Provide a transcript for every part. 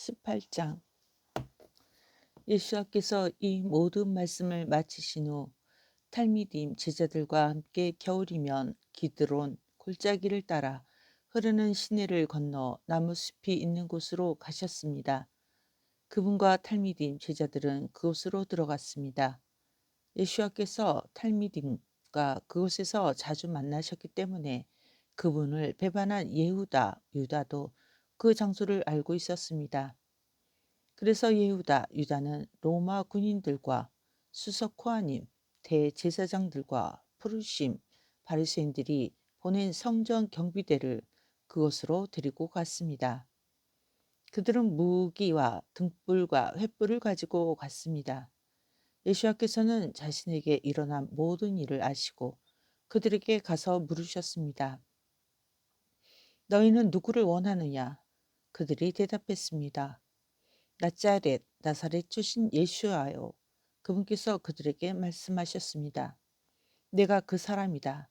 18장. 예수께서 이 모든 말씀을 마치신 후 탈미dim 제자들과 함께 겨울이면 기드론 골짜기를 따라 흐르는 시내를 건너 나무숲이 있는 곳으로 가셨습니다. 그분과 탈미dim 제자들은 그곳으로 들어갔습니다. 예수께서 탈미dim과 그곳에서 자주 만나셨기 때문에 그분을 배반한 예후다, 유다도 그 장소를 알고 있었습니다. 그래서 예후다, 유다는 로마 군인들과 수석 코아님, 대제사장들과 프루심, 바리새인들이 보낸 성전 경비대를 그곳으로 데리고 갔습니다. 그들은 무기와 등불과 횃불을 가지고 갔습니다. 예수께서는 자신에게 일어난 모든 일을 아시고 그들에게 가서 물으셨습니다. 너희는 누구를 원하느냐? 그들이 대답했습니다. 나사렛 출신 예수와요. 그분께서 그들에게 말씀하셨습니다. 내가 그 사람이다.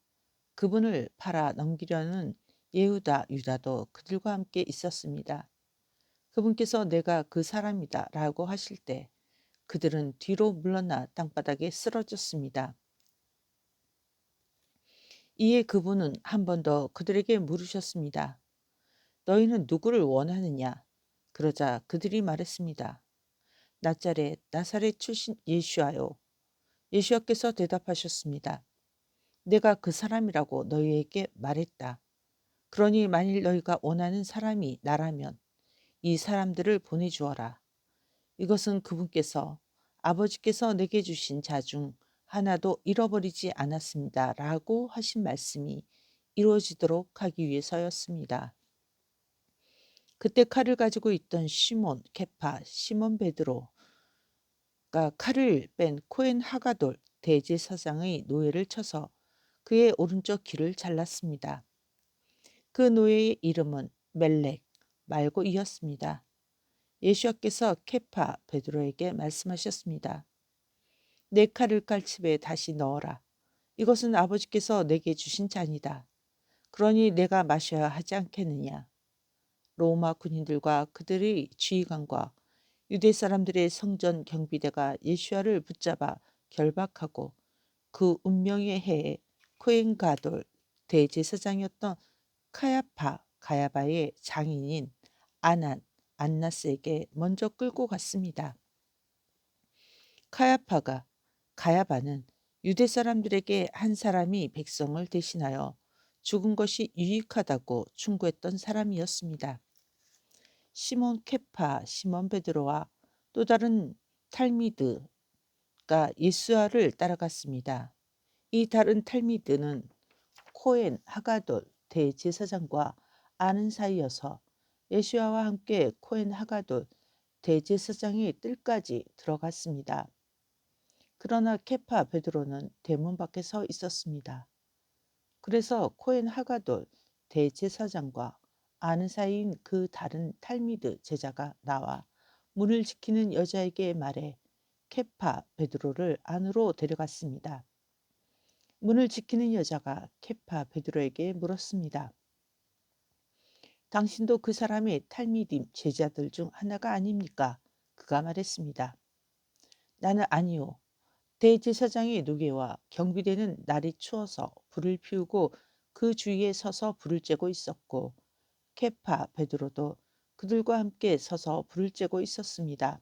그분을 팔아 넘기려는 예후다, 유다도 그들과 함께 있었습니다. 그분께서 내가 그 사람이다 라고 하실 때 그들은 뒤로 물러나 땅바닥에 쓰러졌습니다. 이에 그분은 한 번 더 그들에게 물으셨습니다. 너희는 누구를 원하느냐? 그러자 그들이 말했습니다. 나사렛 출신 예수와요. 예수께서 대답하셨습니다. 내가 그 사람이라고 너희에게 말했다. 그러니 만일 너희가 원하는 사람이 나라면 이 사람들을 보내주어라. 이것은 그분께서 아버지께서 내게 주신 자 중 하나도 잃어버리지 않았습니다. 라고 하신 말씀이 이루어지도록 하기 위해서였습니다. 그때 칼을 가지고 있던 시몬 케파, 시몬 베드로가 칼을 뺀 코엔 하가돌 대제사장의 노예를 쳐서 그의 오른쪽 귀를 잘랐습니다. 그 노예의 이름은 멜렉 말고이었습니다. 예수께서 케파 베드로에게 말씀하셨습니다. 내 칼을 깔집에 다시 넣어라. 이것은 아버지께서 내게 주신 잔이다. 그러니 내가 마셔야 하지 않겠느냐. 로마 군인들과 그들의 지휘관과 유대 사람들의 성전 경비대가 예수야를 붙잡아 결박하고 그 운명의 해에 코엔 가돌 대제사장이었던 가야바의 장인인 안나스에게 먼저 끌고 갔습니다. 가야바는 유대 사람들에게 한 사람이 백성을 대신하여 죽은 것이 유익하다고 충고했던 사람이었습니다. 시몬 케파, 시몬 베드로와 또 다른 탈미드가 예수와를 따라갔습니다. 이 다른 탈미드는 코엔 하가돌 대제사장과 아는 사이여서 예수와와 함께 코엔 하가돌 대제사장의 뜰까지 들어갔습니다. 그러나 케파 베드로는 대문 밖에 서 있었습니다. 그래서 코엔 하가돌 대제사장과 아는 사이인 그 다른 탈미드 제자가 나와 문을 지키는 여자에게 말해 케파 베드로를 안으로 데려갔습니다. 문을 지키는 여자가 케파 베드로에게 물었습니다. 당신도 그 사람의 탈미dim 제자들 중 하나가 아닙니까? 그가 말했습니다. 나는 아니요. 대제사장의 노개와 경비대는 날이 추워서 불을 피우고 그 주위에 서서 불을 쬐고 있었고 케파 베드로도 그들과 함께 서서 불을 쬐고 있었습니다.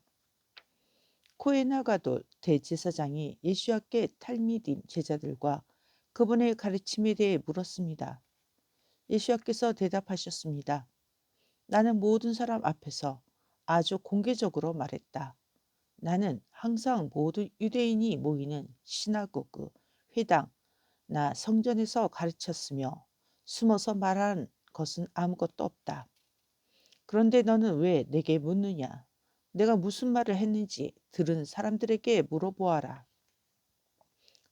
코에나가도 대제사장이 예수께 탈미dim 제자들과 그분의 가르침에 대해 물었습니다. 예수께서 대답하셨습니다. 나는 모든 사람 앞에서 아주 공개적으로 말했다. 나는 항상 모든 유대인이 모이는 시나고그, 회당, 나 성전에서 가르쳤으며 숨어서 말한 것은 아무것도 없다. 그런데 너는 왜 내게 묻느냐? 내가 무슨 말을 했는지 들은 사람들에게 물어보아라.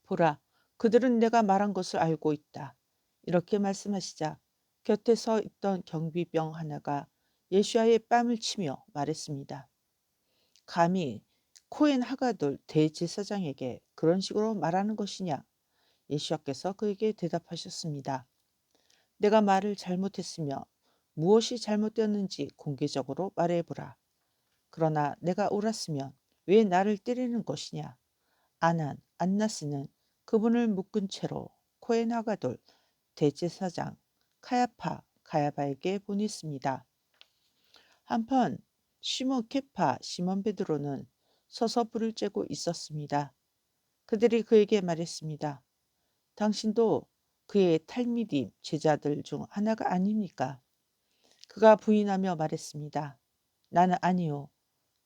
보라, 그들은 내가 말한 것을 알고 있다. 이렇게 말씀하시자 곁에 서 있던 경비병 하나가 예수야의 뺨을 치며 말했습니다. 감히 코엔 하가돌 대제사장에게 그런 식으로 말하는 것이냐? 예수께서 그에게 대답하셨습니다. 내가 말을 잘못했으며 무엇이 잘못되었는지 공개적으로 말해보라. 그러나 내가 옳았으면 왜 나를 때리는 것이냐. 아난, 안나스는 그분을 묶은 채로 코엔 하가돌 대제사장 카야파, 가야바에게 보냈습니다. 한편 시몬 케파, 시몬 베드로는 서서 불을 쬐고 있었습니다. 그들이 그에게 말했습니다. 당신도 그의 탈미dim 제자들 중 하나가 아닙니까? 그가 부인하며 말했습니다. 나는 아니요.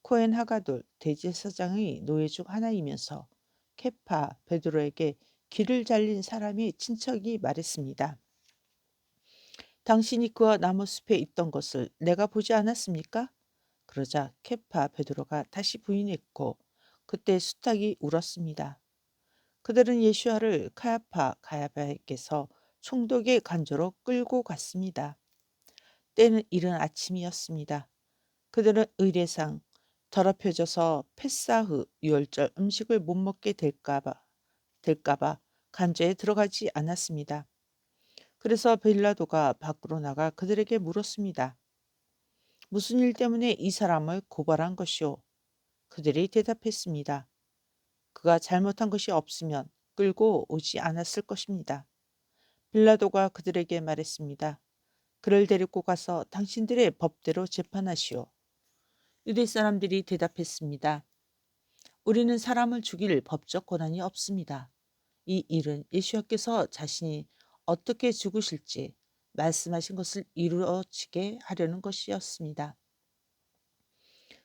코엔 하가돌 대제사장의 노예 중 하나이면서 케파 베드로에게 귀를 잘린 사람이 친척이 말했습니다. 당신이 그와 나무숲에 있던 것을 내가 보지 않았습니까? 그러자 케파 베드로가 다시 부인했고 그때 수탉이 울었습니다. 그들은 예수와를 카야파 가야바에게서 총독의 간조로 끌고 갔습니다. 때는 이른 아침이었습니다. 그들은 의례상 더럽혀져서 패사흐 유월절 음식을 못 먹게 될까봐 간조에 들어가지 않았습니다. 그래서 빌라도가 밖으로 나가 그들에게 물었습니다. 무슨 일 때문에 이 사람을 고발한 것이오? 그들이 대답했습니다. 그가 잘못한 것이 없으면 끌고 오지 않았을 것입니다. 빌라도가 그들에게 말했습니다. 그를 데리고 가서 당신들의 법대로 재판하시오. 유대 사람들이 대답했습니다. 우리는 사람을 죽일 법적 권한이 없습니다. 이 일은 예수께서 자신이 어떻게 죽으실지 말씀하신 것을 이루어지게 하려는 것이었습니다.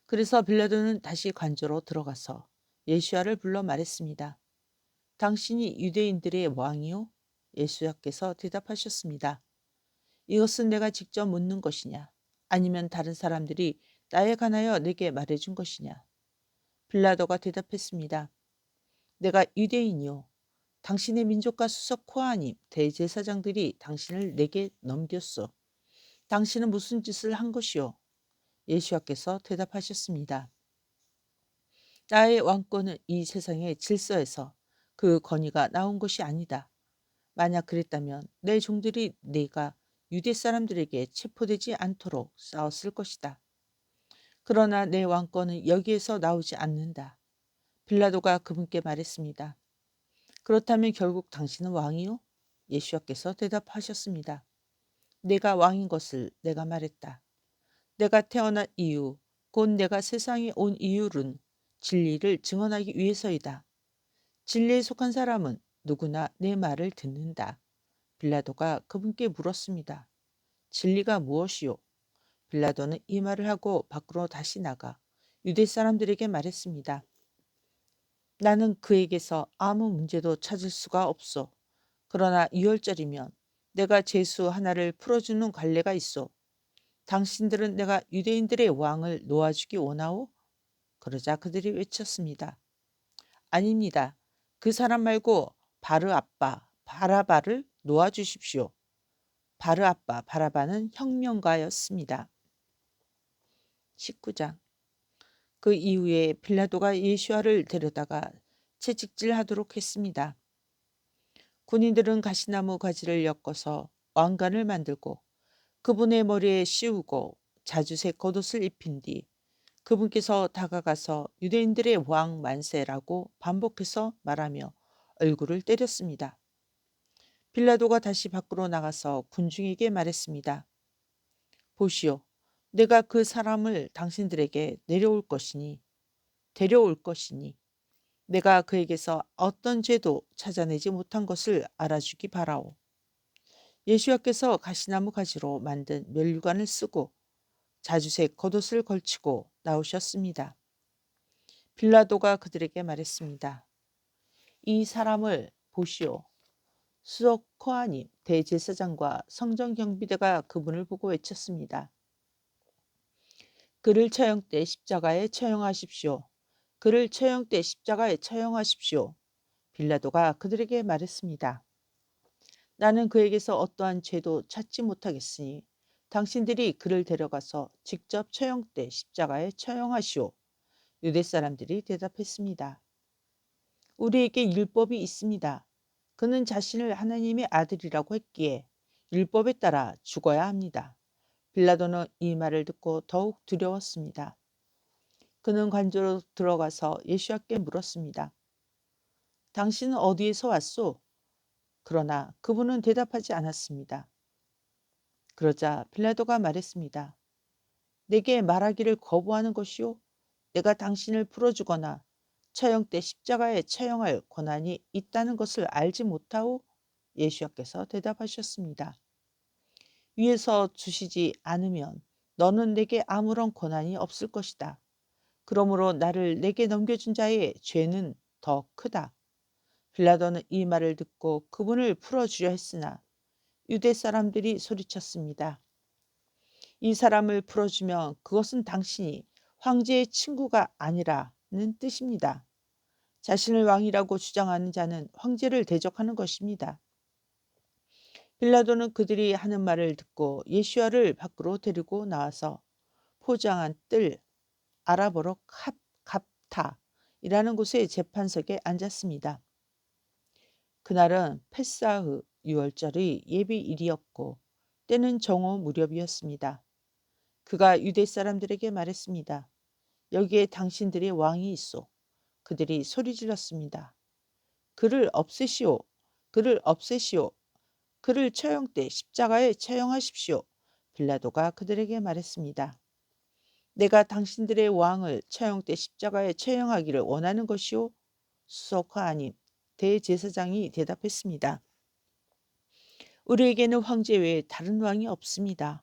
그래서 빌라도는 다시 관저로 들어가서 예수야를 불러 말했습니다. 당신이 유대인들의 왕이요? 예수야께서 대답하셨습니다. 이것은 내가 직접 묻는 것이냐? 아니면 다른 사람들이 나에 관하여 내게 말해준 것이냐? 빌라도가 대답했습니다. 내가 유대인이요. 당신의 민족과 수석 코아님, 대제사장들이 당신을 내게 넘겼소. 당신은 무슨 짓을 한 것이요? 예수와께서 대답하셨습니다. 나의 왕권은 이 세상의 질서에서 그 권위가 나온 것이 아니다. 만약 그랬다면 내 종들이 내가 유대 사람들에게 체포되지 않도록 싸웠을 것이다. 그러나 내 왕권은 여기에서 나오지 않는다. 빌라도가 그분께 말했습니다. 그렇다면 결국 당신은 왕이요? 예수와께서 대답하셨습니다. 내가 왕인 것을 내가 말했다. 내가 태어난 이유, 곧 내가 세상에 온 이유는 진리를 증언하기 위해서이다. 진리에 속한 사람은 누구나 내 말을 듣는다. 빌라도가 그분께 물었습니다. 진리가 무엇이요? 빌라도는 이 말을 하고 밖으로 다시 나가 유대 사람들에게 말했습니다. 나는 그에게서 아무 문제도 찾을 수가 없어. 그러나 유월절이면 내가 제수 하나를 풀어주는 관례가 있어. 당신들은 내가 유대인들의 왕을 놓아주기 원하오? 그러자 그들이 외쳤습니다. 아닙니다. 그 사람 말고 바르 아빠 바라바를 놓아주십시오. 바르 아빠 바라바는 혁명가였습니다. 19장. 그 이후에 빌라도가 예수와를 데려다가 채찍질하도록 했습니다. 군인들은 가시나무 가지를 엮어서 왕관을 만들고 그분의 머리에 씌우고 자주색 겉옷을 입힌 뒤 그분께서 다가가서 유대인들의 왕 만세라고 반복해서 말하며 얼굴을 때렸습니다. 빌라도가 다시 밖으로 나가서 군중에게 말했습니다. 보시오, 내가 그 사람을 당신들에게 데려올 것이니 내가 그에게서 어떤 죄도 찾아내지 못한 것을 알아주기 바라오. 예수와께서 가시나무 가지로 만든 면류관을 쓰고 자주색 겉옷을 걸치고 나오셨습니다. 빌라도가 그들에게 말했습니다. 이 사람을 보시오. 수석 코아님 대제사장과 성전경비대가 그분을 보고 외쳤습니다. 그를 처형때 십자가에 처형하십시오. 그를 처형때 십자가에 처형하십시오. 빌라도가 그들에게 말했습니다. 나는 그에게서 어떠한 죄도 찾지 못하겠으니 당신들이 그를 데려가서 직접 처형때 십자가에 처형하시오. 유대 사람들이 대답했습니다. 우리에게 율법이 있습니다. 그는 자신을 하나님의 아들이라고 했기에 율법에 따라 죽어야 합니다. 빌라도는 이 말을 듣고 더욱 두려웠습니다. 그는 관저로 들어가서 예수와께 물었습니다. 당신은 어디에서 왔소? 그러나 그분은 대답하지 않았습니다. 그러자 빌라도가 말했습니다. 내게 말하기를 거부하는 것이요? 내가 당신을 풀어주거나 처형 때 십자가에 처형할 권한이 있다는 것을 알지 못하오? 예수께서 대답하셨습니다. 위에서 주시지 않으면 너는 내게 아무런 권한이 없을 것이다. 그러므로 나를 내게 넘겨준 자의 죄는 더 크다. 빌라도는 이 말을 듣고 그분을 풀어주려 했으나 유대 사람들이 소리쳤습니다. 이 사람을 풀어주면 그것은 당신이 황제의 친구가 아니라는 뜻입니다. 자신을 왕이라고 주장하는 자는 황제를 대적하는 것입니다. 빌라도는 그들이 하는 말을 듣고 예수와를 밖으로 데리고 나와서 포장한 뜰 아랍어로 갑타이라는 곳의 재판석에 앉았습니다. 그날은 패사흐 유월절의 예비일이었고 때는 정오 무렵이었습니다. 그가 유대 사람들에게 말했습니다. 여기에 당신들의 왕이 있소. 그들이 소리 질렀습니다. 그를 없애시오. 그를 없애시오. 그를 처형 때 십자가에 처형하십시오. 빌라도가 그들에게 말했습니다. 내가 당신들의 왕을 처형 때 십자가에 처형하기를 원하는 것이오? 수석과 아닌 대제사장이 대답했습니다. 우리에게는 황제 외에 다른 왕이 없습니다.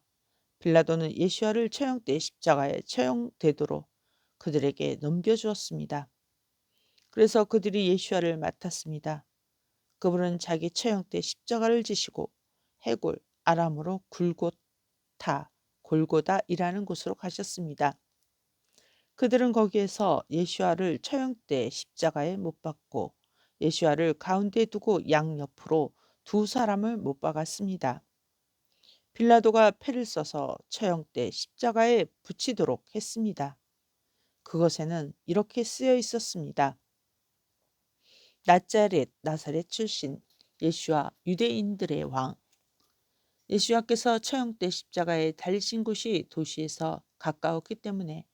빌라도는 예수와를 처형 때 십자가에 처형되도록 그들에게 넘겨주었습니다. 그래서 그들이 예수와를 맡았습니다. 그분은 자기 처형 때 십자가를 지시고 해골 아람어로 골고다이라는 곳으로 가셨습니다. 그들은 거기에서 예수와를 처형 때 십자가에 못 박고 예수와를 가운데 두고 양옆으로 두 사람을 못 박았습니다. 빌라도가 패를 써서 처형 때 십자가에 붙이도록 했습니다. 그것에는 이렇게 쓰여 있었습니다. 나사렛 출신 예수와 유대인들의 왕. 예수와께서 처형 때 십자가에 달리신 곳이 도시에서 가까웠기 때문에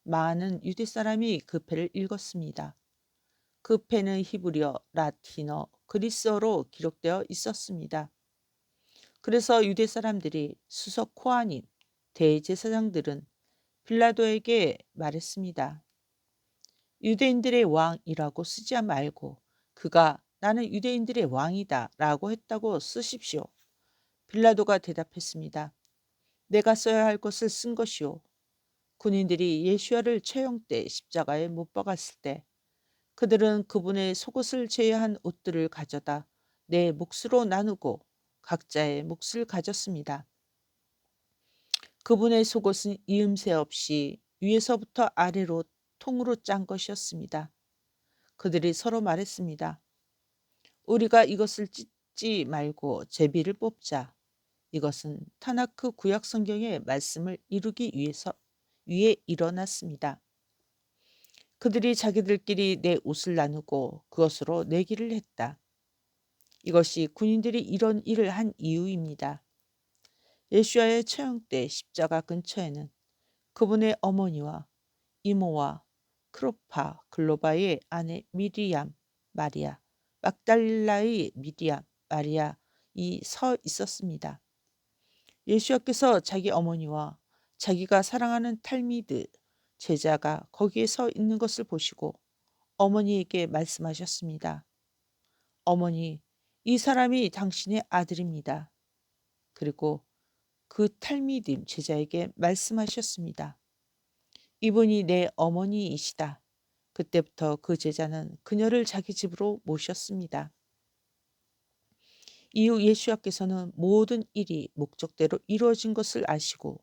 많은 유대 사람이 그 패를 읽었습니다. 그 패는 히브리어, 라틴어, 그리스어로 기록되어 있었습니다. 그래서 유대 사람들이 수석 코하님, 대제사장들은 빌라도에게 말했습니다. 유대인들의 왕이라고 쓰지 말고 그가 나는 유대인들의 왕이다 라고 했다고 쓰십시오. 빌라도가 대답했습니다. 내가 써야 할 것을 쓴 것이오. 군인들이 예수와를 처형 때 십자가에 못 박았을 때 그들은 그분의 속옷을 제외한 옷들을 가져다 내 몫으로 나누고 각자의 몫을 가졌습니다. 그분의 속옷은 이음새 없이 위에서부터 아래로 통으로 짠 것이었습니다. 그들이 서로 말했습니다. 우리가 이것을 찢지 말고 제비를 뽑자. 이것은 타나크 구약 성경의 말씀을 이루기 위해 일어났습니다. 그들이 자기들끼리 내 옷을 나누고 그것으로 내기를 했다. 이것이 군인들이 이런 일을 한 이유입니다. 예수와의 처형 때 십자가 근처에는 그분의 어머니와 이모와 크로파 글로바의 아내 미리암 마리아, 막달라의 미리암 마리아 이 서 있었습니다. 예수께서 자기 어머니와 자기가 사랑하는 탈미드 제자가 거기에 서 있는 것을 보시고 어머니에게 말씀하셨습니다. 어머니, 이 사람이 당신의 아들입니다. 그리고 그 탈미dim 제자에게 말씀하셨습니다. 이분이 내 어머니이시다. 그때부터 그 제자는 그녀를 자기 집으로 모셨습니다. 이후 예수께서는 모든 일이 목적대로 이루어진 것을 아시고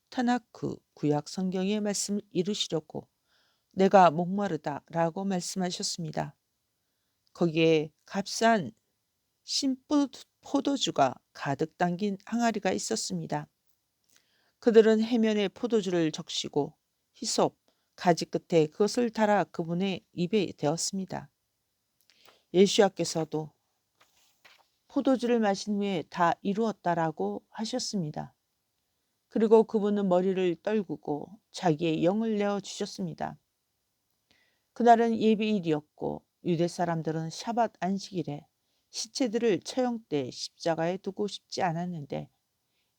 타나크 구약 성경의 말씀을 이루시려고 내가 목마르다 라고 말씀하셨습니다. 거기에 값싼 포도주가 가득 담긴 항아리가 있었습니다. 그들은 해면에 포도주를 적시고 히솝 가지 끝에 그것을 달아 그분의 입에 대었습니다. 예수께서도 포도주를 마신 후에 다 이루었다라고 하셨습니다. 그리고 그분은 머리를 떨구고 자기의 영을 내어 주셨습니다. 그날은 예비일이었고 유대 사람들은 샤밧 안식일에 시체들을 처형 때 십자가에 두고 싶지 않았는데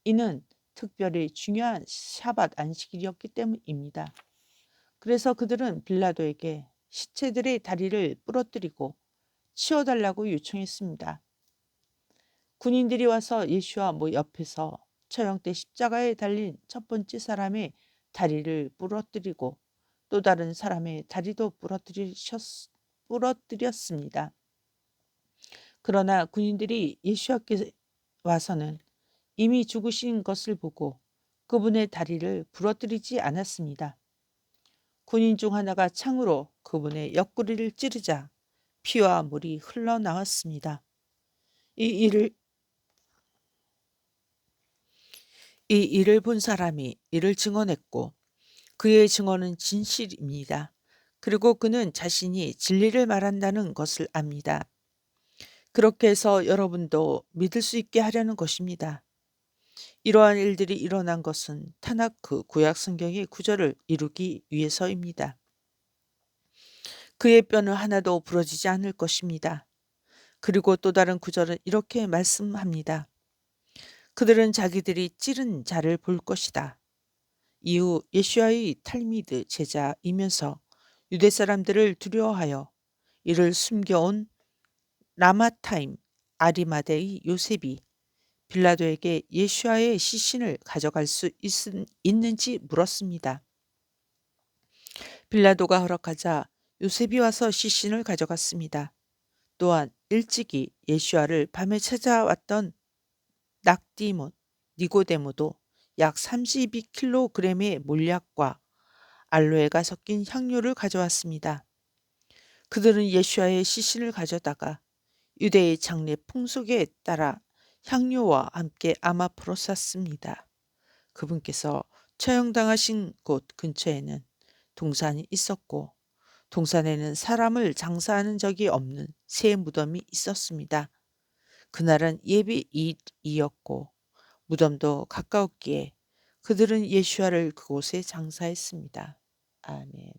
이는 특별히 중요한 샤밧 안식일이었기 때문입니다. 그래서 그들은 빌라도에게 시체들의 다리를 부러뜨리고 치워달라고 요청했습니다. 군인들이 와서 예수와 옆에서 처형 때 십자가에 달린 첫 번째 사람의 다리를 부러뜨리고 또 다른 사람의 다리도 부러뜨렸습니다. 그러나 군인들이 예수와께 와서는 이미 죽으신 것을 보고 그분의 다리를 부러뜨리지 않았습니다. 군인 중 하나가 창으로 그분의 옆구리를 찌르자 피와 물이 흘러나왔습니다. 이 일을 이 일을 본 사람이 이를 증언했고 그의 증언은 진실입니다. 그리고 그는 자신이 진리를 말한다는 것을 압니다. 그렇게 해서 여러분도 믿을 수 있게 하려는 것입니다. 이러한 일들이 일어난 것은 타나크 구약 성경의 구절을 이루기 위해서입니다. 그의 뼈는 하나도 부러지지 않을 것입니다. 그리고 또 다른 구절은 이렇게 말씀합니다. 그들은 자기들이 찌른 자를 볼 것이다. 이후 예수와의 탈미드 제자이면서 유대 사람들을 두려워하여 이를 숨겨온 라마타임 아리마대의 요셉이 빌라도에게 예수와의 시신을 가져갈 수 있는지 물었습니다. 빌라도가 허락하자 요셉이 와서 시신을 가져갔습니다. 또한 일찍이 예수와를 밤에 찾아왔던 낙디몬, 니고데모도 약 32kg의 몰약과 알로에가 섞인 향료를 가져왔습니다. 그들은 예수와의 시신을 가져다가 유대의 장례 풍속에 따라 향료와 함께 아마포로 쌌습니다. 그분께서 처형당하신 곳 근처에는 동산이 있었고 동산에는 사람을 장사하는 적이 없는 새 무덤이 있었습니다. 그날은 예비일이었고 무덤도 가까웠기에 그들은 예수와를 그곳에 장사했습니다. 아멘.